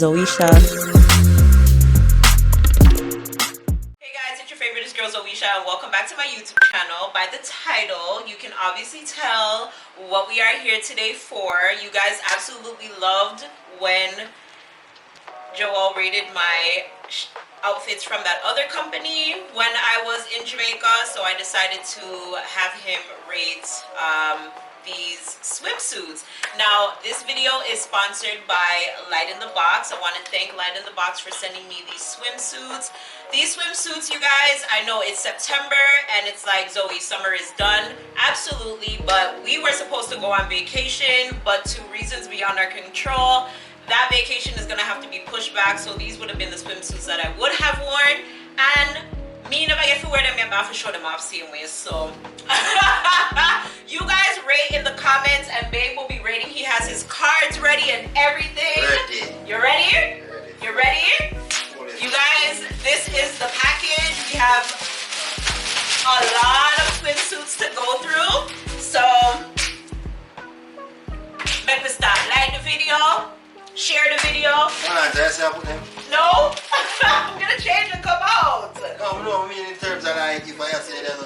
ZOESHAAA. Hey guys, it's your favorite girl ZOESHAAA and welcome back to my YouTube channel. By the title, you can obviously tell what we are here today for. You guys absolutely loved when Joel rated my outfits from that other company when I was in Jamaica, so I decided to have him rate these swimsuits. Now this video is sponsored by LightInTheBox. I want to thank LightInTheBox for sending me these swimsuits. These swimsuits, you guys, I know it's September and it's like, Zoe, summer is done. Absolutely, but we were supposed to go on vacation, but to reasons beyond our control, that vacation is gonna have to be pushed back. So these would have been the swimsuits that I would have worn, and me never get to wear them, I'm to show them off same way. So you guys rate in the comments and Babe will be rating. He has his cards ready and everything. Ready. You ready? You ready? You guys, this is the package. We have a lot of swimsuits to go through. So make me start. Like the video, share the video. No, I'm gonna change and come out. No, I mean in terms of like if I say that,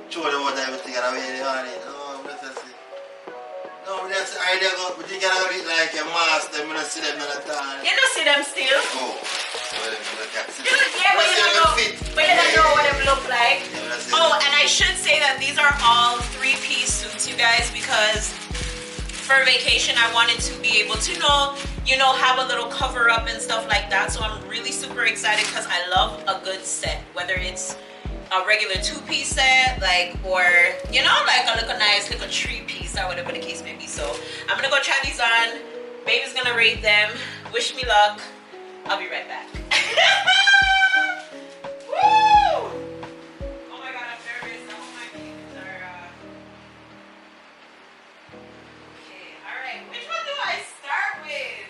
show them what everything and I mean on it. No, that's the idea. But you gotta be like a master. I'm gonna see them in a time. You don't see them still? Oh, yeah, but you don't know what they look like. Oh, and I should say that these are all three-piece suits, you guys, because for vacation I wanted to be able to have a little cover up and stuff like that. So I'm really super excited because I love a good set, whether it's a regular two-piece set, or like a little nice little three-piece or whatever the case may be. So I'm gonna go try these on. Baby's gonna rate them. Wish me luck. I'll be right back. Woo! Oh my god, I'm nervous. I hope my papers are okay. Alright, which one do I start with?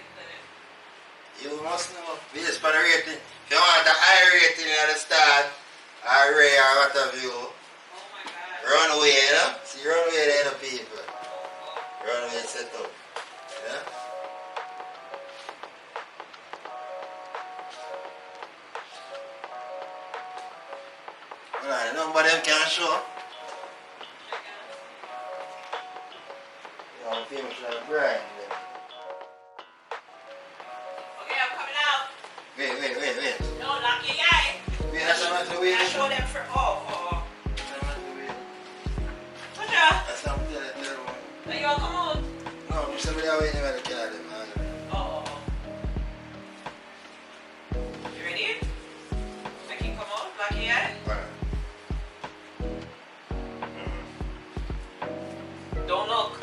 You must know. Based on the rating. If you want a high rating at the start, or Ray or what have you. Oh my god. Runway, See, runway there, people. Runway set up. Yeah? Alright, nobody can show. You know, people should have grind them. Okay, I'm coming out. Wait. No, lock your eye. Wait, that's not the way. I show them for oh. That's not the way. What's up? That's not the way. Are you all come on? No, I'm just waiting for the kill them. Oh. You ready? I can come on, lock your eye. Don't look.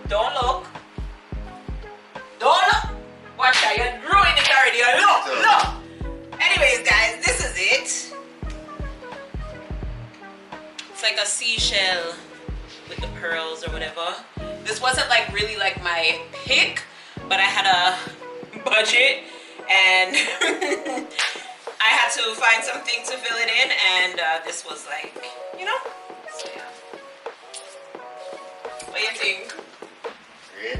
Don't look. Don't look. Watch out, you're ruining it already. Look. Anyways, guys, this is it. It's like a seashell with the pearls or whatever. This wasn't like really like my pick, but I had a budget and I had to find something to fill it in, and this was like, so yeah. What do you think? Great.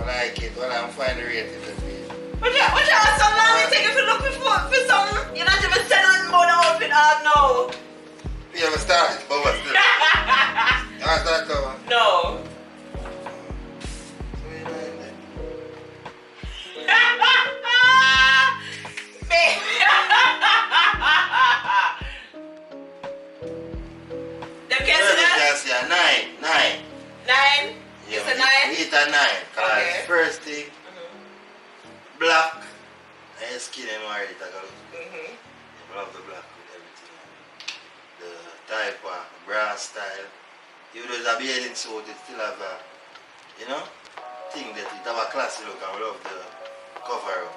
I like it. Well, I'm fine rating the video. What y'all so long you take if you look for something? You're not even sending more outfit out now. You ever started? But what's this? You want to start over? No. So you know it then. Babe. Them can't see that? Yeah, 9. 9? Yeah, It's a 9? We hit a 9. Because Okay. first thing, black. And your skin and already take a look. I love the black with everything. The type of bra style. Even though it's a bathing suit, it still have a, thing that it have a classy look, and we love the cover up.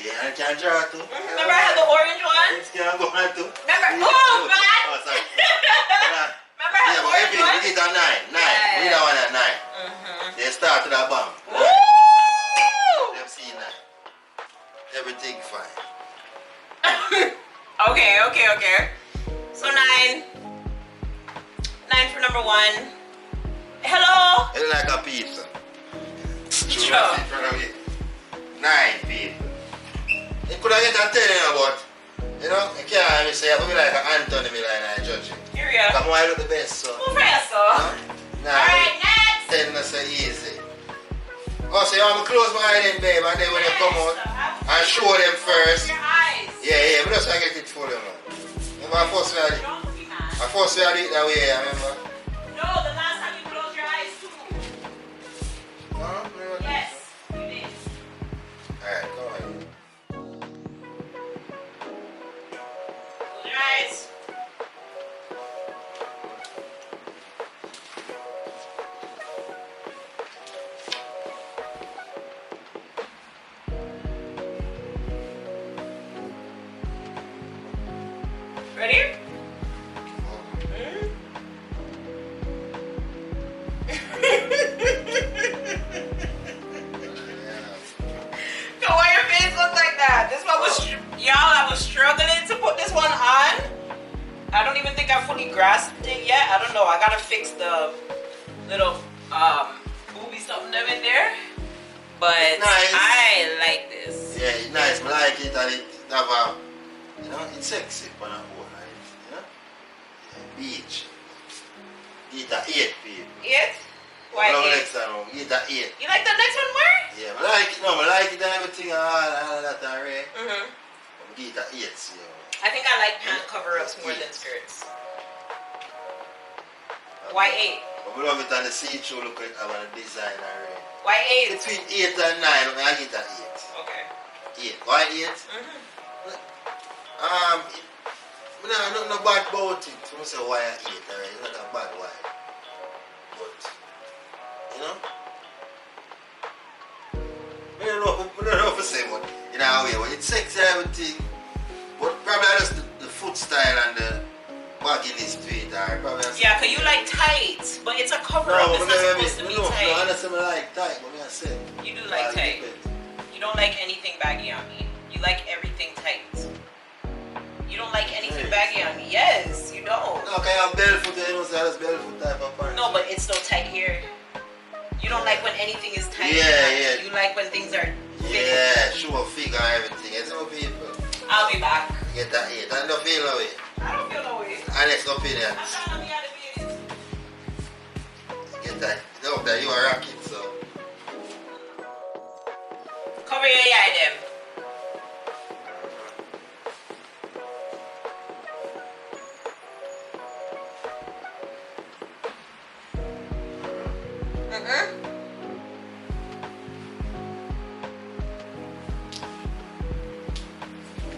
Yeah, and it can draw too. Remember I had the orange one? It can go on too. Remember? Yeah. Oh, man! Oh, sorry. Remember I had Yeah, the but orange everything, one? we did a 9. We did one at 9. They started a bomb. Woo! Them see 9. Everything fine. Okay. So 9. 9 for number 1. Hello. It's like a pizza. Sure. 9 people. You could have get a 10, but you know, you can't say I'm like an Anthony Milan and judge it. Here we are. Come on, I look the best, so. Move for yourself. Nah, Alright, next. 10 is so easy. Oh, so you want me close my eye then, babe, and then when you come out and show them first. Your eyes. Yeah, but that's why I get it for them, man. Remember, I first had it. Don't look at mad. I first had it that way, I remember. No, the last time you closed your eyes too. No? Yes, you did. Alright, go ahead. Close your eyes. Ready? So why your face look like that? This one was, y'all, I was struggling to put this one on. I don't even think I fully grasped it yet. I don't know. I gotta fix the little booby something them in there. But Nice. I like this. Yeah, it's nice. I like it and it have a, you know, it's sexy on a whole, right? You know? Yeah, beach. Get a 8 people. It? Why No, eight? next time, get a 8. You like the next one more? Yeah, I like it. No, I like it and everything and all that already. Mm-hmm. Get a 8, see. I think I like pant cover-ups more than skirts. Why 8? I love it on the see-through look at the design already. Why 8? Between 8 and 9, I get a 8. Okay. 8. Why 8? Mm-hmm. No bad about it. So I say why I 8, alright? It's not a bad why. But, you know? I don't know if I say what, in a way, but it's sexy and everything. But probably just the foot style and the bagginess to it, alright? Probably just Yeah, because you like tight, but it's a cover-up. It's not supposed to be no, tight. I understand I like tight, but I say. You do like tight. You don't like anything baggy on me. You like everything tight. You don't like anything baggy on me. Yes, you don't. No, okay, I'm barefoot, you know, so that's barefoot type of pants. No, but it's still tight here. You don't like when anything is tight. Yeah. You like when things are fitted. Yeah, show a figure and everything. It's no people. I'll be back. Get that 8. I don't feel no way. I don't feel no way. Honest opinion. I'm trying to be out of it. Get that. No, that you are rocking, so. Cover your eye, them.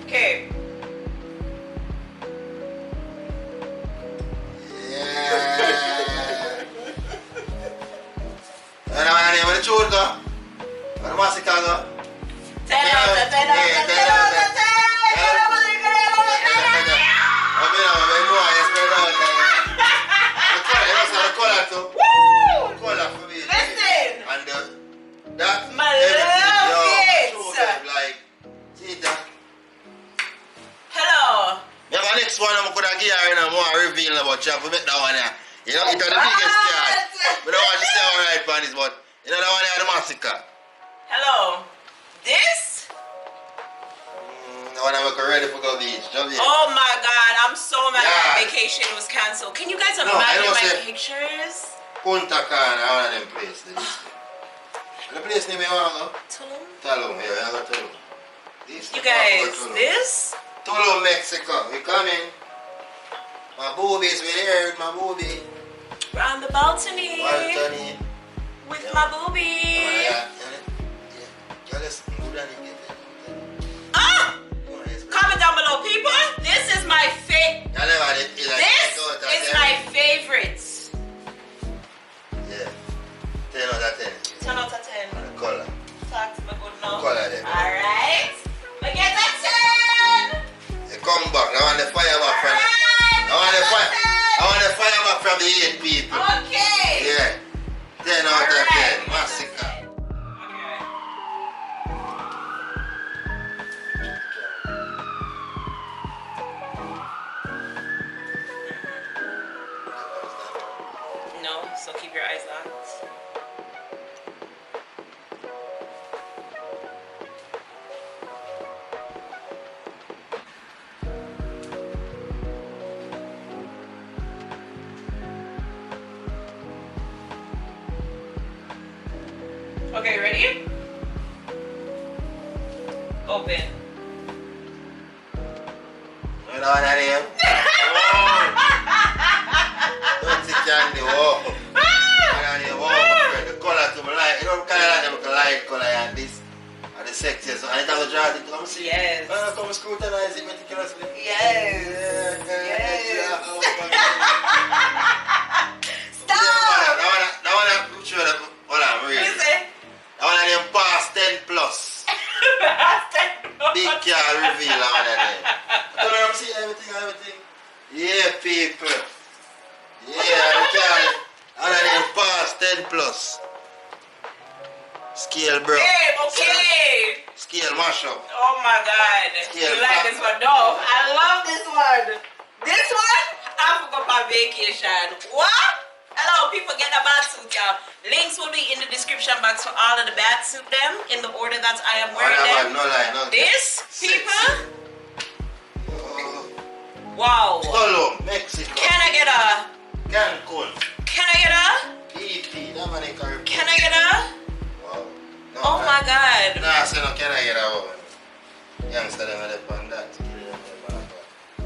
Okay. Yeah. And I'm going to choose go. I'm going to go. 10 out of 10 out of 10 out of 10. Listen. That My love it. Hello. Yeah, but next one I'm gonna give her more reveal about you. We make that one here. You know, it's the biggest card. We don't want to say alright on this, but you know that one here, the massacre. Hello. This? I want to make her ready for go beach. Oh my God, I'm so mad Yeah. my vacation was cancelled. Can you guys I imagine don't my say- pictures? Punta Cana, one of them places. The place name you want to go? Tulum? Tulum, yeah, I got Tulum. This You is guys, Tulum. this? Tulum, Mexico. We coming. My boobies, we here with my boobie. We're on the balcony Balcony. with Yeah. my boobie. Yeah. Yeah, let's go down and get there. Ah! Comment down below, people. This is my favorite. This is my favorite. Yeah. 10 out of 10. 10 out of 10. And the color. Talk to me good now. Color there. Alright. We get a 10. They come back. I want the fire back from I want the fire back from the 8 people. Okay. Yeah. 10 out of 10. Massacre. Okay, ready? Open. You know what I mean? Don't see candy, whoa. The color to me light. You know kind of like the light color and this and the sexiest. And it has a draw to come see. Yes. Come scrutinize it meticulously. Yes. Yes. Stop! That one I'm sure that what I'm reading. What is it? That one of them past 10 plus. Big car reveal that one of them. I don't know I'm seeing everything. Yeah, people. Yeah, the car. One of them past 10 plus. Scale, bro. Hey, okay. Scale mash up. Oh my God. Scale You like back. this one? No. I love this one. This one, I forgot my vacation. What? Hello, people, get a bat suit, y'all. Links will be in the description box for all of the bat suit them in the order that I am wearing them. No lie, no. This, people, Oh. wow. Tulum, Mexico. Can I get a? Cancun. Can I get a? PT, that man in Caribbean. Can I get a? Wow. No, Oh my God. Nah, I say no, can I get a woman? Youngster, them are up on that.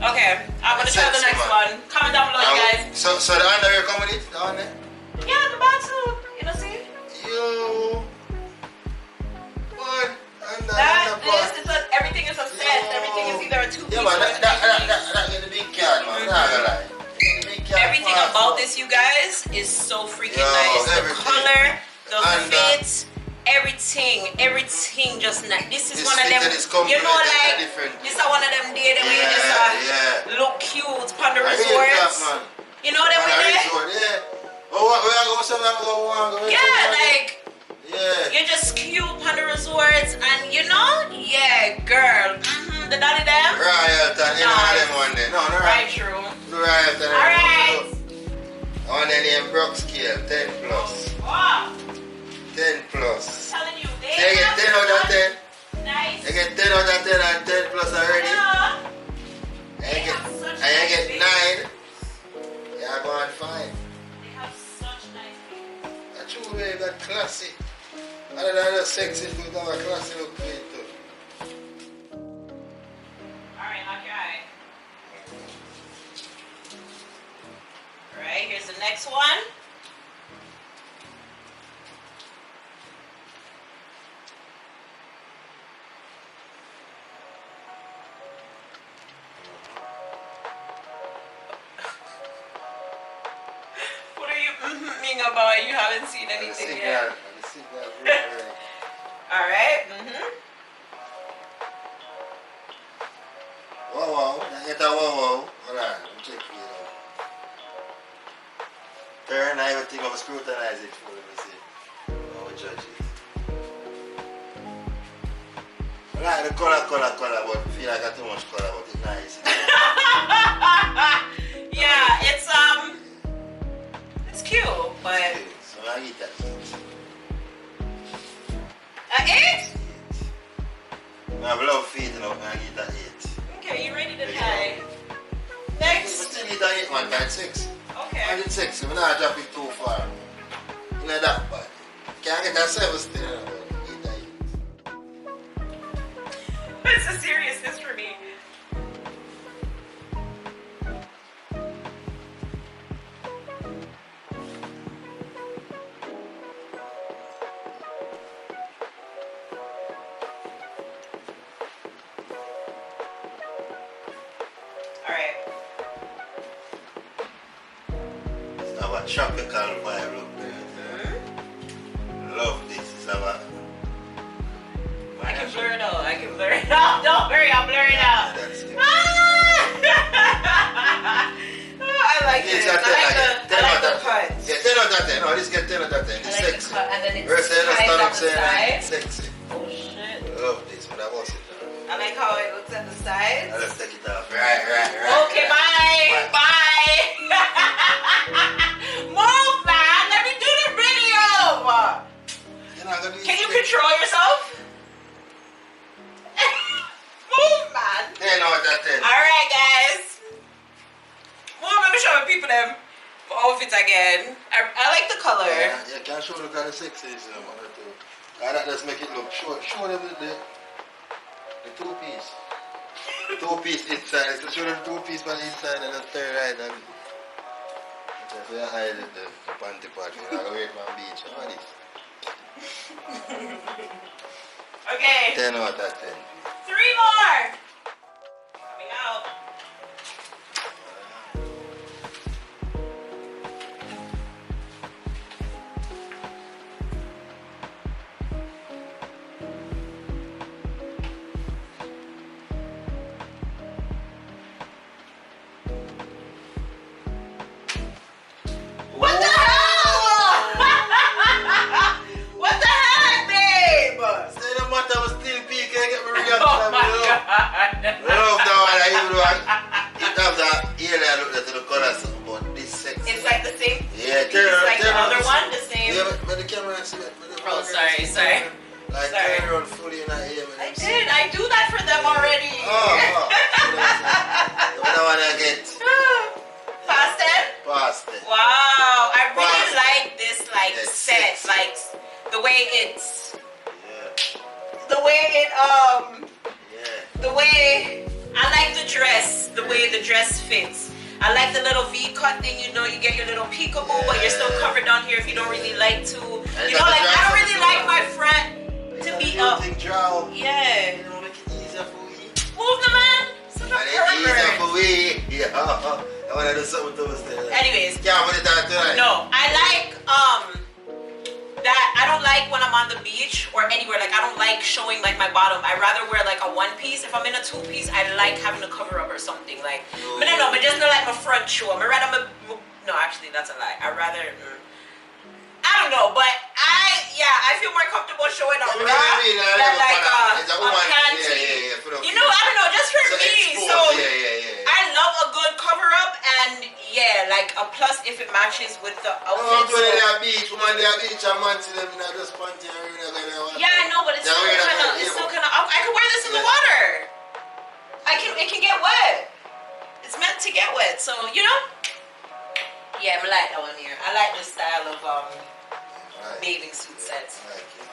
Okay, I'm gonna try the next one. Comment down below, you guys. So the underwear come with it? The one there? Yeah, the bat suit. You know, see? You. What? Everything is a set. Everything is either a two-piece Yeah, or but a that get the big card, man. Not gonna lie. The big card everything fast, about man. this, you guys, is so freaking Yo, nice. The everything. color, the And, fit, everything just nice. This is This one of fit them, and this you know, compliment is like, different. this is one of them days where you just look cute on the I hear that, resorts. man. You know them On with a it? resort, yeah. Oh, where I go, somewhere I go, Yeah, like, yeah. you're just cute on the resorts, and you know, yeah, girl. The daddy them. Royalton, you know them one there. No, Right, true. The Royalton. Alright. On the name Brock scale, 10 plus. Wow. 10 plus. Telling you, they You get have 10 out of 10. nice. You get 10 out of 10 and 10 plus already. Yeah. And you get 9. You're going fine. They have such nice things. That's true, baby. That classy. Other than the sexy food, have a classy look to it too. Alright, lock your eye. Alright, here's the next one. What are you about? You haven't seen anything yet. The signal. Alright. Wow. Get a wow. Hold on. Let me check for you now. Turn everything over, scrutinize it for me, see. How we judge it. I like the color, but I feel like I got too much color, but it's nice. Yeah, it's cute, but So I eat that. an 8? I have love feet, you know, I eat that 8. Okay, you ready to try? Next. But still eat that 8, man, that 6. Okay. I did 6, I'm not drop it too far. You know that bad. Can't get that 7 still, you know, but eat that 8. It's a seriousness for me. Alright. It's have a tropical vibe, look there. Love this. It's have a... I can blur it out. Don't worry, I'll blur it out. That's it. I like Yes, this. I like the cut. Yeah, 10 out of 10. No, this get 10 out of 10. It's I like sexy. the cut, and then it's First, you tight stand at up the saying side. it's sexy. Oh shit. Love this, but I want it. I like how it looks at the sides. Let's take it off. Right. Okay, bye. Move, man. Let me do the video. You're not gonna do Can you this. control yourself? Move, man. 10 out of 10. Alright, guys. Well, let me show the people them outfits again. I like the color. Yeah, can show look at the sexy one or two. That just make it look short. Show them the two-piece. Two-piece inside. So show them the two-piece on the inside and the third right. And so you hide the panty part. You know, wait on beach. How this? Okay. 10 out of 10. 3 more. Coming out. What the hell? What the heck, babe? Say the matter was still peak. Get me real. Oh my God. Love that one. I even want. It has that ear I look at the color something, but this sex. It's like the same. Yeah, It's like the other one, the same. Yeah, but the camera see it. Oh, sorry. Like Sorry. turn around fully in our ear. I did. I do that for them already. Oh. The one I want to get. Past it? Past it. Wow. I really Past. like this Yes, set. yes. Like the way it's Yeah. the way it Yeah. the way I like the dress, the way the dress fits. I like the little V-cut thing, you know, you get your little peekaboo, but you're still covered down here if you don't really like to. You know, like I don't really like my front to be up. Draw. Yeah. You know, make it easier for we. Move the man. Such a And it's easier pervert. for we. Yeah. I want to do something to us there. Anyways, Can't put it out tonight. no, I like that I don't like when I'm on the beach or anywhere, like I don't like showing like my bottom. I rather wear like a one piece. If I'm in a two piece, I like having a cover up or something. Like but no, but just not like my front show. No, actually that's a lie. I rather I don't know, but I feel more comfortable showing a bra than like a panty. You know, I don't know, just for me. So I love a good cover up and yeah, like a plus if it matches with the outfit. Yeah, I know, but it's still kind of. I can wear this in the water. It can get wet. It's meant to get wet, so you know. Yeah, I like that one here. I like this style of bathing suit sets.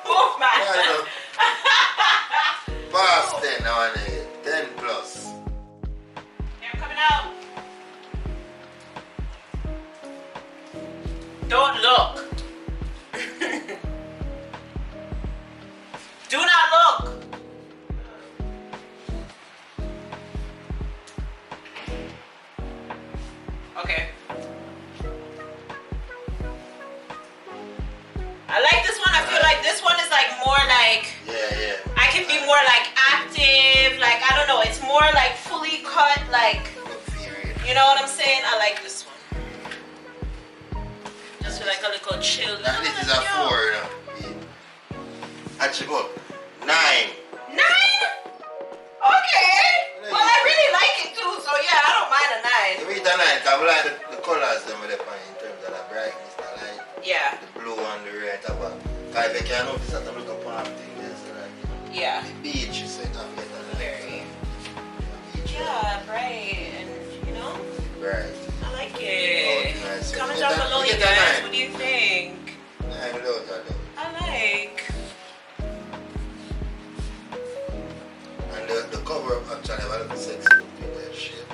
Oh my! Past 10 on it. 10 plus. Here, I'm coming out. Don't look. Do not look. Okay. I like this one. I feel like this one is like more like I can be more like active. Like I don't know. It's more like fully cut. Like you know what I'm saying? I like this one. Just feel like a little chill. Now this is a 4, you know. Actually, go 9. 9? Okay. Well, I really like it too. So yeah, I don't mind a 9. You meet a 9, because I like the colors them with the point in terms of the brightness, the light, Yeah. the blue and the red. Because if you can notice that I look upon thing there, so like, Yeah. the beach, so it have better light. Very. Beach, Yeah, bright and you know, bright. I like it. Oh, nice. Comment You down get that- below, you you get that guys. nine? What do you think? 9 without that. I like. And the cover up actually have a little sexy look in that shape.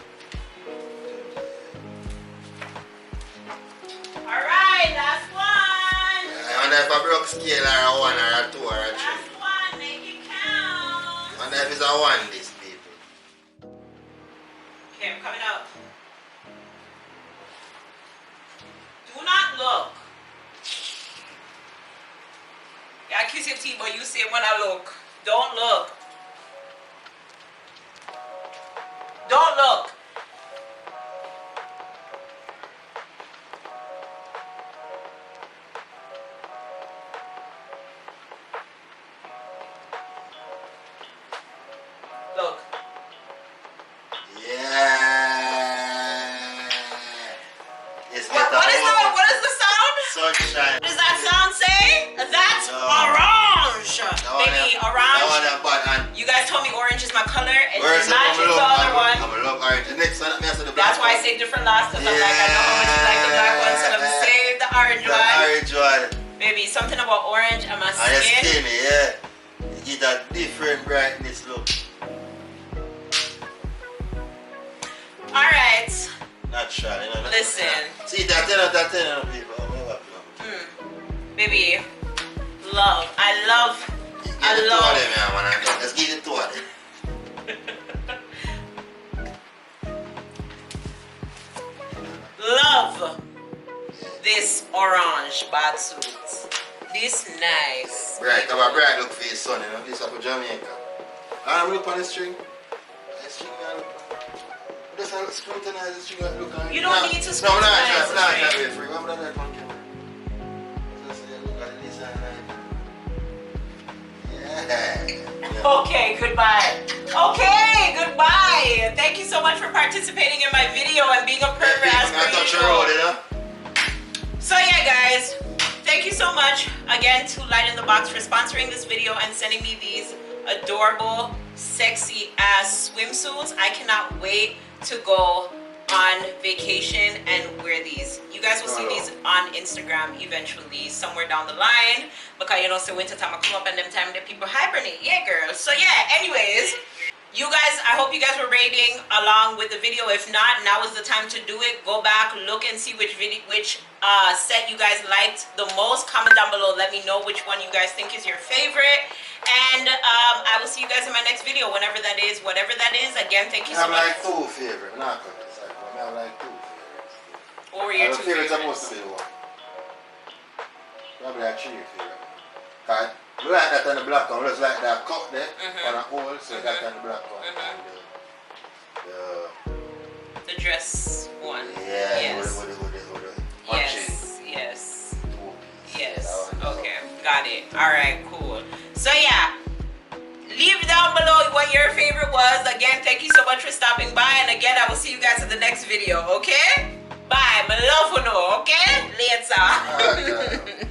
Alright, last one. I wonder if I broke scale or a 1 or a 2 or a 3. Last one, make it count. I wonder if it's a 1 this people. Okay, I'm coming out. Do not look. Yeah, I kiss your teeth, but you say when I look. Don't look. Don't look. Look. Yeah. It's What is the sound? sunshine. What does that sound say? That's No. orange. Baby, That orange. one a bad hand. You guys told me orange is my color and Where's it matches the other one. I'm love orange. The next one, I said the black That's why I one. say different last because I'm like, I know how much you like the black one, so let me save the orange The one. orange one. Baby, maybe something about orange and my And your skin. skin, yeah. You get a different brightness look. Alright. Natural, you know. Listen. See, that 10 out of 10 of people. Baby, love. I love. Get I the love. two of them, yeah, man. Let's give the two of them. Love this orange batsuit. This nice. Bright, have a bright look for your son, you know. This up for Jamaica. I'm look on the string. The string, I look. Just scrutinize the string, I look on it. You don't need to scrutinize the string. No, I'm not trying to remember that one camera. Just look at the design right. Yeah. Okay, goodbye. Okay, goodbye. Thank you so much for participating in my video and being a pervert as per usual. So yeah, guys, thank you so much again to LightInTheBox for sponsoring this video and sending me these adorable, sexy ass swimsuits. I cannot wait to go on vacation and wear these. You guys will see these on Instagram eventually, somewhere down the line, because you know, so winter time I come up and them time that people hibernate. Yeah, girls. So yeah, anyways, you guys, I hope you guys were rating along with the video. If not, now is the time to do it. Go back, look and see which set you guys liked the most. Comment down below, let me know which one you guys think is your favorite. And I will see you guys in my next video, whenever that is, whatever that is. Again, thank you so much. I have like two favorites. Not I have like two favorites. What were your two favorites? Supposed to be one. Probably like three favorites. Cause you like that on the black one, just like that cut there on a hole, so that on the black one. And the dress one. Yeah, yes. with the Yes. Yes. Okay, got it. Alright, cool. So yeah, leave down below what your favorite was. Again, thank you so much for stopping by, and again, I will see you guys in the next video, okay? Bye, my love for no, okay? Later.